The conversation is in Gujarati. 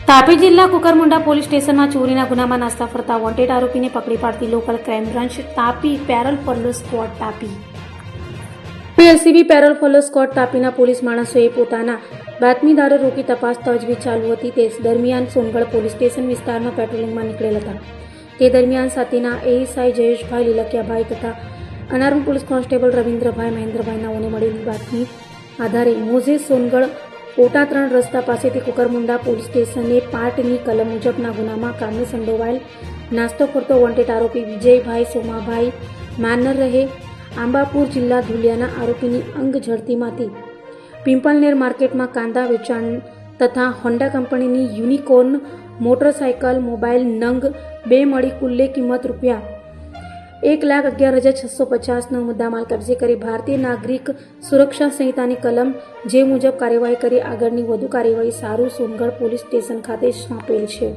તાપી જિલ્લા કુકરમુંડા પોલીસ સ્ટેશનમાં ચોરીના ગુનામાં નાસ્તા ફરતા વોન્ટેડ આરોપીને પકડી પાડતી local crime branch Tapi parole furlough squad Tapi LCB parole furlough squad તાપીના પોલીસ માણસોએ પોતાના બાતમીદારો રોકી તપાસ તજવીજ ચાલુ હતી. તે દરમિયાન સોનગઢ પોલીસ સ્ટેશન વિસ્તારમાં પેટ્રોલિંગમાં નીકળેલ હતા. તે દરમિયાન સાથેના એએસઆઈ જયેશભાઈ લીલકિયાભાઈ તથા અનાર્મ પોલીસ કોન્સ્ટેબલ રવિન્દ્રભાઈ મહેન્દ્રભાઈ નાઓને મળેલી બાતમી આધારે મોઝેસ સોનગઢ કોટા 3 રસ્તા પાસેથી કુકરમુંડા પોલીસ સ્ટેશને પાટની કલમ મુજબના ગુનામાં કામને સંડોવાયેલ નાસ્તો કરતો વોન્ટેડ આરોપી વિજયભાઈ સોમાભાઈ માનર રહે આંબાપુર જિલ્લા ધુલિયાના આરોપીની અંગ ઝડતીમાંથી પિંપલનેર માર્કેટમાં કાંદા વેચાણ તથા હોન્ડા કંપનીની યુનિકોર્ન મોટરસાયકલ મોબાઈલ નંગ 2 મળી કુલ્લે કિંમત રૂપિયા 1,11,650નો મુદ્દામાલ કબજે કરી ભારતીય નાગરિક સુરક્ષા સંહિતાની કલમ જે મુજબ કાર્યવાહી કરી આગળની વધુ કાર્યવાહી સારું સોનગઢ પોલીસ સ્ટેશન ખાતે સોંપેલ છે.